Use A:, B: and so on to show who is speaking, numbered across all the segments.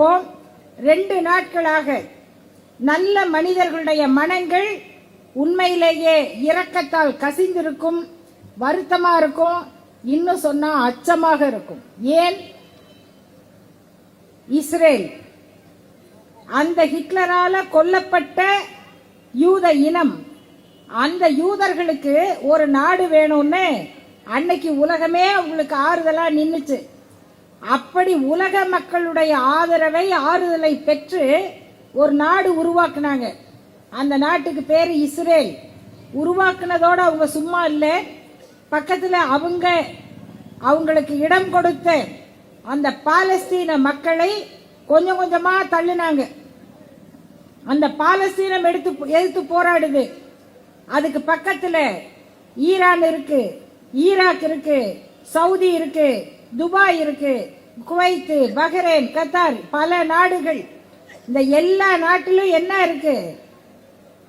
A: பார்ப்போம். 2 நாட்களாக நல்ல மனிதர்களுடைய மனங்கள் உண்மையிலேயே இரக்கத்தால் கசிந்திருக்கும், வருத்தமா இருக்கும், இன்னும் சொன்னா அச்சமாக இருக்கும். ஏன்? இஸ்ரேல், அந்த ஹிட்லரால கொல்லப்பட்ட யூத இனம், அந்த யூதர்களுக்கு ஒரு நாடு வேணும்னு அன்னைக்கு உலகமே அவங்களுக்கு ஆறுதலா நின்னுச்சு. அப்படி உலக மக்களுடைய ஆறுதலை பெற்று ஒரு நாடு உருவாக்குனாங்க. அந்த நாட்டுக்கு பேரு இஸ்ரேல். உருவாக்குனதோட அவங்க சும்மா இல்லை, பக்கத்துல அவங்களுக்கு இடம் கொடுத்த அந்த பாலஸ்தீன மக்களை கொஞ்சம் கொஞ்சமா தள்ளினாங்க. அந்த பாலஸ்தீனம் எதிர்த்து போராடுது. அதுக்கு பக்கத்துல ஈரான் இருக்கு, ஈராக் இருக்கு, சவுதி இருக்கு, துபாய் இருக்கு, குவைத், பஹ்ரைன், கத்தார், பல நாடுகள். இந்த எல்லா நாட்டிலும் என்ன இருக்கு?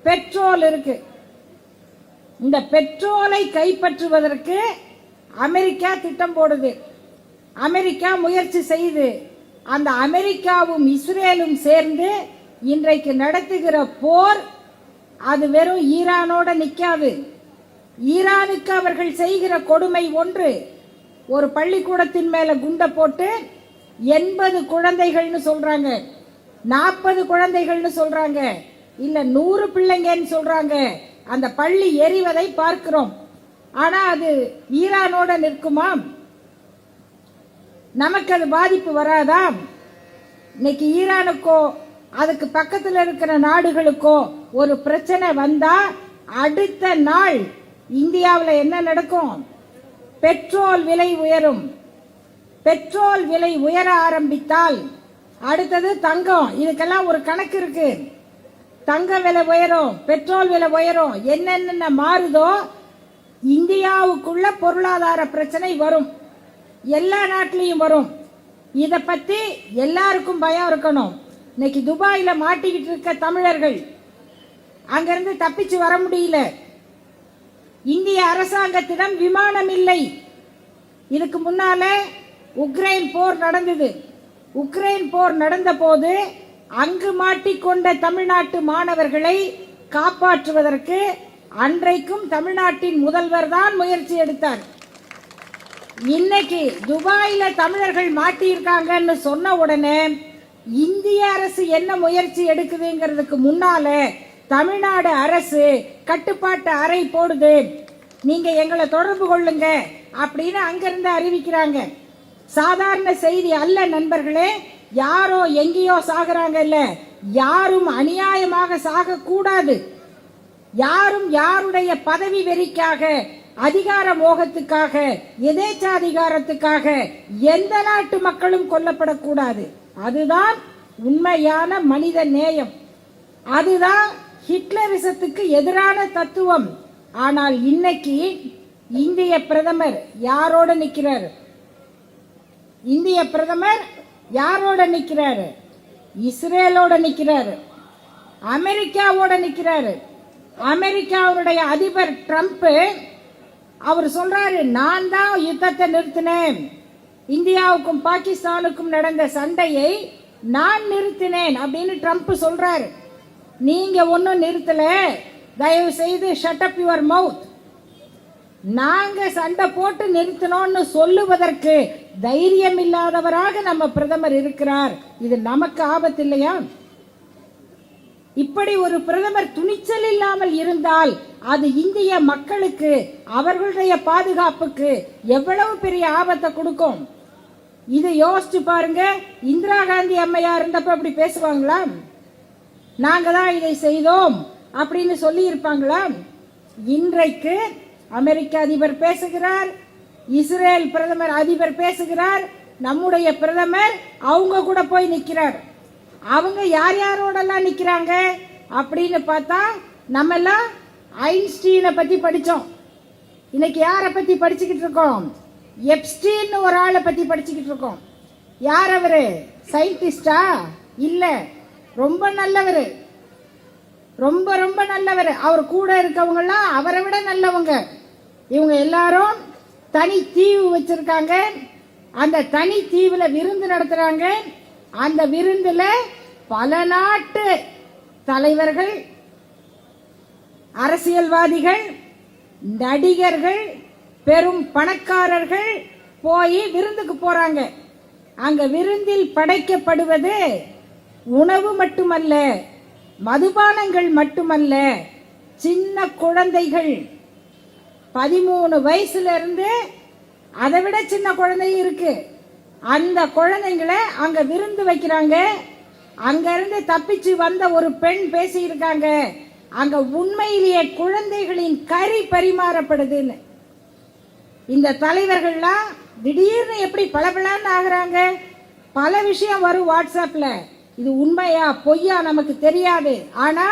A: பெட்ரோல் இருக்கு. இந்த பெட்ரோலை கைப்பற்றுவதற்கு அமெரிக்கா திட்டம் போடுது. அமெரிக்கா முயற்சி செய்து, அந்த அமெரிக்காவும் இஸ்ரேலும் சேர்ந்து இன்றைக்கு நடத்துகிற போர் அது வெறும் ஈரானோட நிக்காது. ஈரானுக்கு அவர்கள் செய்கிற கொடுமை ஒன்று, ஒரு பள்ளிக்கூடத்தின் மேல குண்டை போட்டு 80 குழந்தைகள்னு சொல்றாங்க, 40 குழந்தைகள்னு சொல்றாங்க, இல்ல 100 பிள்ளைங்கன்னு சொல்றாங்க. அந்த பள்ளி எரிவதை பார்க்கிறோம். ஆனா அது ஈரானோட நிற்குமா? நமக்கு அது பாதிப்பு வராதா? இன்னைக்கு ஈரானுக்கோ அதுக்கு பக்கத்தில் இருக்கிற நாடுகளுக்கோ ஒரு பிரச்சனை வந்தா அடுத்த நாள் இந்தியாவில் என்ன நடக்கும்? பெட்ரோல் விலை உயரும். பெட்ரோல் விலை உயர ஆரம்பித்தால் அடுத்தது தங்கம். இதுக்கெல்லாம் ஒரு கணக்கு இருக்கு. தங்க விலை உயரும், பெட்ரோல் விலை உயரும், என்னென்ன மாறுதோ இந்தியாவுக்குள்ள பொருளாதார பிரச்சனை வரும். எல்லா நாட்டிலையும் வரும். இத பத்தி எல்லாருக்கும் பயம் இருக்கணும். இன்னைக்கு துபாயில மாட்டிக்கிட்டு இருக்க தமிழர்கள் அங்கிருந்து தப்பிச்சு வர முடியல. இந்திய அரசாங்கத்திடம் விமானம் இல்லை. இதுக்கு முன்னால உக்ரைன் போர் நடந்தது. உக்ரைன் போர் நடந்த போது அங்கு மாட்டிக்கொண்ட தமிழ்நாட்டு மாணவர்களை காப்பாற்றுவதற்கு அன்றைக்கும் தமிழ்நாட்டின் முதல்வர் தான் முயற்சி எடுத்தார். இன்னைக்கு துபாயில தமிழர்கள் மாட்டியிருக்காங்கன்னு சொன்ன உடனே இந்திய அரசு என்ன முயற்சி எடுக்குதுங்கிறதுக்கு முன்னால தமிழ்நாடு அரசு கட்டுப்பாட்டு அறை போடுது, நீங்க எங்களை தொடர்பு கொள்ளுங்க அப்படின்னு அங்கிருந்து அறிவிக்கிறாங்க. சாதாரண செய்தி அல்ல நண்பர்களே. யாரோ எங்கேயோ சாகுறாங்க இல்ல, யாரும் அநியாயமாக சாக கூடாது. யாரும் யாருடைய பதவி வெறிக்காக, அதிகார மோகத்துக்காக, எதேச்சாதிகாரத்துக்காக எந்த நாட்டு மக்களும் கொல்லப்படக்கூடாது. அதுதான் உண்மையான மனித நேயம். அதுதான் ஹிட்லரிசத்துக்கு எதிரான தத்துவம். ஆனால் இன்னைக்கு இந்திய பிரதமர் யாரோட நிக்கிறார்? இந்திய பிரதமர் யாரோட நிக்கிறாரு? இஸ்ரேலோட நிக்கிறாரு, அமெரிக்காவோட நிக்கிறாரு. அமெரிக்காவுடைய அதிபர் ட்ரம்ப் அவர் சொல்றாரு, நான் தான் யுத்தத்தை நிறுத்தினேன், இந்தியாவுக்கும் பாகிஸ்தானுக்கும் நடந்த சண்டையை நான் நிறுத்தினேன் அப்படின்னு ட்ரம்ப் சொல்றாரு. நீங்க ஒன்னும் நிறுத்தல, தயவு செய்து ஷட் அப் யுவர் மவுத். நாங்க சண்டை போட்டு நிறுத்தினோம்னு சொல்லுவதற்கு தைரியம் இல்லாதவராக நம்ம பிரதமர் இருக்கிறார். இது நமக்கு ஆபத்து இல்லையா? இப்படி ஒரு பிரதமர் துணிச்சல் இல்லாமல் இருந்தால் அது இந்திய மக்களுக்கு, அவர்களுடைய பாதுகாப்புக்கு எவ்வளவு பெரிய ஆபத்தை கொடுக்கும். இதை யோசிச்சு பாருங்க. இந்திரா காந்தி அம்மையார் இருந்தப்ப அப்படி பேசுவாங்களா? நாங்க தான் இதை செய்தோம் அப்படின்னு சொல்லி இருப்பாங்களா? இன்றைக்கு அமெரிக்க அதிபர் பேசுகிறார், இஸ்ரேல் பிரதமர் அதிபர் பேசுகிறார், நம்முடைய பிரதமர் அவங்க கூட போய் நிக்கிறார். அவங்க யார் யாரோடலாம் நிக்கிறாங்க அப்படின்னு பார்த்தா, நம்ம எல்லாம் ஐன்ஸ்டீனை பத்தி படிச்சோம். இன்னைக்கு யாரை பத்தி படிச்சுக்கிட்டு இருக்கோம்? எப்ஸ்டீன் ஒரு ஆளை பத்தி படிச்சுக்கிட்டு இருக்கோம். யார் அவரு? சயின்டிஸ்டா? இல்ல, ரொம்ப நல்லவர், ரொம்ப ரொம்ப நல்லவர். அவர் கூட இருக்கவங்க எல்லாம் அவரை விட நல்லவங்க. இவங்க எல்லாரும் தனி தீவு வச்சிருக்காங்க. அந்த தனி தீவுல விருந்து நடத்துறாங்க. அந்த விருந்துல பல நாட்டு தலைவர்கள், அரசியல்வாதிகள், நடிகர்கள், பெரும் பணக்காரர்கள் போய் விருந்துக்கு போறாங்க. அங்க விருந்தில் படைக்கப்படுவது உணவு மட்டுமல்ல, மதுபானங்கள் மட்டுமல்ல, சின்ன குழந்தைகள் 13 வயசுல இருந்து அதை விட சின்ன குழந்தை இருக்கு. அந்த குழந்தைங்களை அங்க விருந்து வைக்கிறாங்க. அங்க இருந்து தப்பிச்சு வந்த ஒரு பெண் பேசி இருக்காங்க, அங்க உண்மையிலேயே குழந்தைகளின் கறி பரிமாறப்படுதுன்னு. இந்த தலைவர்கள்லாம் திடீர்னு எப்படி பளபளன்னு ஆகுறாங்க? பல விஷயம் வரும் வாட்ஸ்அப்ல. இது உண்மையா பொய்யா நமக்கு தெரியாது. ஆனா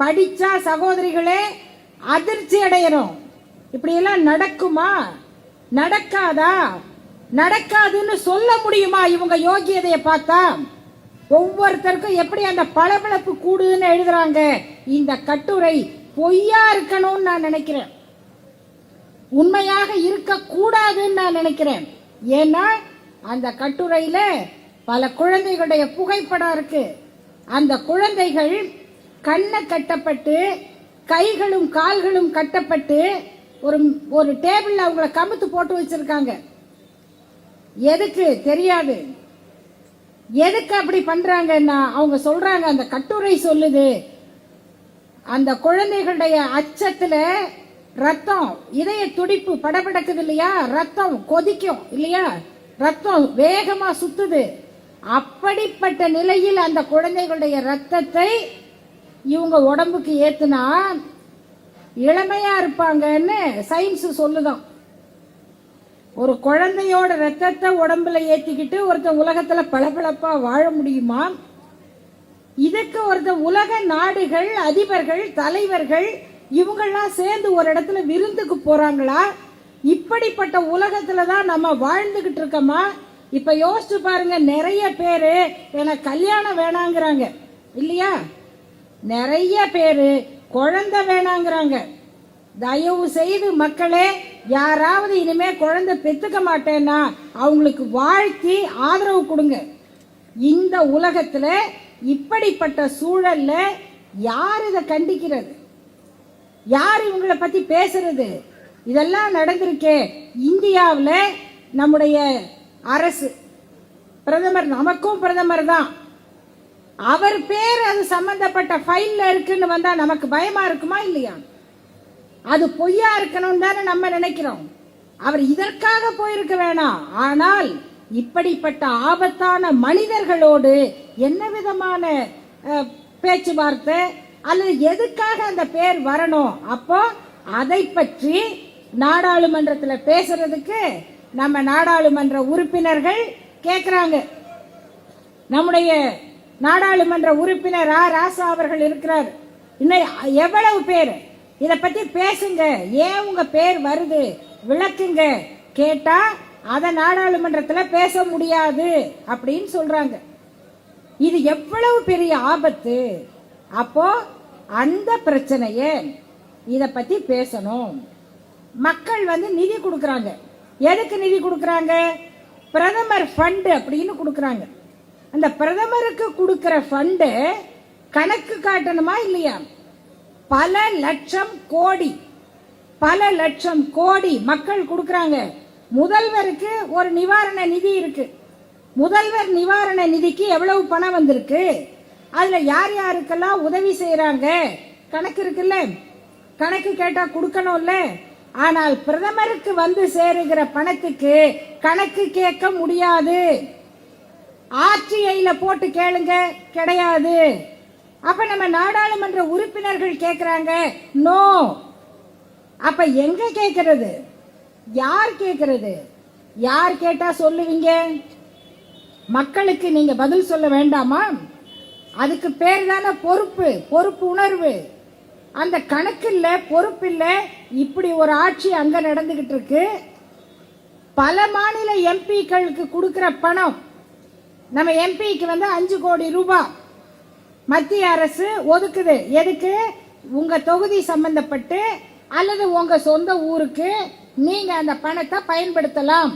A: படிச்சா சகோதரிகளே அதிர்ச்சி அடையணும். இப்படி எல்லாம் நடக்குமா? நடக்காதா? நடக்காதுன்னு சொல்ல முடியுமா இவங்க யோகியதையை பார்த்தா? ஒவ்வொருத்தருக்கும் எப்படி அந்த பளபளப்பு கூடுதுன்னு எழுதுறாங்க. இந்த கட்டுரை பொய்யா இருக்கணும்னு நான் நினைக்கிறேன், உண்மையாக இருக்க கூடாதுன்னு நான் நினைக்கிறேன். ஏன்னா அந்த கட்டுரையில பல குழந்தைகளுடைய புகைப்படம் இருக்கு. அந்த குழந்தைகள் கண்ணை கட்டப்பட்டு கைகளும் கால்களும் கட்டப்பட்டு ஒரு டேபிள்ல அவங்கள கமுத்து போட்டு வச்சிருக்காங்க. எதுக்கு தெரியாது. எதுக்கு அப்படி பண்றாங்கன்னா அவங்க சொல்றாங்க, அந்த கட்டுரை சொல்லுது, அந்த குழந்தைகளுடைய அச்சத்துல ரத்தம், இதய துடிப்பு படபடக்குது இல்லையா, ரத்தம் கொதிக்கும் இல்லையா, ரத்தம் வேகமா சுத்துது. அப்படிப்பட்ட நிலையில் அந்த குழந்தைகளுடைய ரத்தத்தை இவங்க உடம்புக்கு ஏத்துனா இளமையா இருப்பாங்கன்னு சயின்ஸ் சொல்லுதான். ஒரு குழந்தையோட ரத்தத்தை உடம்புல ஏத்திக்கிட்டு ஒருத்தன் உலகத்துல பளபளப்பா வாழ முடியுமா? இதுக்கு ஒருத்தன் உலக நாடுகள், அதிபர்கள், தலைவர்கள் இவங்கெல்லாம் சேர்ந்து ஒரு இடத்துல விருந்துக்கு போறாங்களா? இப்படிப்பட்ட உலகத்துலதான் நம்ம வாழ்ந்துகிட்டு இருக்கோமா? இப்ப யோசிச்சு பாருங்க, நிறைய பேரு எனக்கு கல்யாணம் வேணாங்கிறாங்க இல்லையா, நிறைய பேரு குழந்தை வேணாங்கிறாங்க. தயவு செய்து மக்களே, யாராவது இனிமே குழந்தை பெத்துக்க மாட்டேன்னா அவங்களுக்கு வாழ்த்தி ஆதரவு கொடுங்க. இந்த உலகத்துல இப்படிப்பட்ட சூழல்ல யார் இதை கண்டிக்கிறது? யார் இவங்களை பத்தி பேசுறது? இதெல்லாம் நடந்திருக்கே. இந்தியாவில் நம்முடைய அரசு, பிரதமர், நமக்கும் பிரதமர் தான், அவர் பேர் அது சம்பந்தப்பட்ட ஃபைல்ல இருக்குன்னு வந்தா நமக்கு பயமா இருக்குமா இல்லையா? அது பொய்யா இருக்கணும் தானே நம்ம நினைக்கிறோம். அவர் இதற்காக போயிருக்க வேணாம். ஆனால் இப்படிப்பட்ட ஆபத்தான மனிதர்களோடு என்ன விதமான பேச்சுவார்த்தை அல்லது எதுக்காக அந்த பேர் வரணும்? அப்போ அதை பற்றி நாடாளுமன்றத்தில் பேசுறதுக்கு நம்ம நாடாளுமன்ற உறுப்பினர்கள் கேட்கிறாங்க. நம்முடைய நாடாளுமன்ற உறுப்பினர் ராசா அவர்கள் இருக்கிறார். இன்னும் எவ்வளவு பேர் இத பத்தி பேசுங்க, ஏன் உங்க பேர் வருது விளக்குங்க கேட்டா அத நாடாளுமன்றத்தில் பேச முடியாது அப்படின்னு சொல்றாங்க. இது எவ்வளவு பெரிய ஆபத்து! அப்போ அந்த பிரச்சனைய இத பத்தி பேசணும். மக்கள் நிதி கொடுக்கறாங்க. எதுக்கு நிதி கொடுக்கறாங்க? பிரதமர் ஃபண்ட் அப்படின்னு கொடுக்கறாங்க. அந்த பிரதமருக்கு கொடுக்கிற ஃபண்ட் கணக்கு காட்டணுமா இல்லையா? பல லட்சம் கோடி, பல லட்சம் கோடி மக்கள் கொடுக்கறாங்க. முதல்வருக்கு ஒரு நிவாரண நிதி இருக்கு. முதல்வர் நிவாரண நிதிக்கு எவ்வளவு பணம் வந்திருக்கு, அதுல யார் யாருக்கெல்லாம் உதவி செய்யறாங்க கணக்கு இருக்குல்ல. கணக்கு கேட்டா கொடுக்கணும்ல. ஆனால் பிரதமருக்கு சேருகிற பணத்துக்கு கணக்கு கேட்க முடியாது. ஆர்டிஐல போட்டு கேளுங்க, கிடையாது. அப்ப நம்ம நாடாளுமன்ற உறுப்பினர்கள் கேட்கிறாங்க, நோ. அப்ப எங்க கேட்கிறது? யார் கேட்கிறது? யார் கேட்டா சொல்லுவீங்க? மக்களுக்கு நீங்க பதில் சொல்ல வேண்டாமா? அதுக்கு பேர் தானே பொறுப்பு, பொறுப்பு உணர்வு. அந்த கணக்கு இல்ல, பொறுப்பு இல்ல. இப்படி ஒரு ஆட்சி அங்க நடந்துகிட்டு இருக்கு. பல மாநில எம்பிக்களுக்கு கொடுக்கிற பணம், நம்ம எம்பிக்கு 5 கோடி ரூபாய் மத்திய அரசு ஒதுக்குது. எதுக்கு? உங்க தொகுதி சம்பந்தப்பட்டு அல்லது உங்க சொந்த ஊருக்கு நீங்க அந்த பணத்தை பயன்படுத்தலாம்.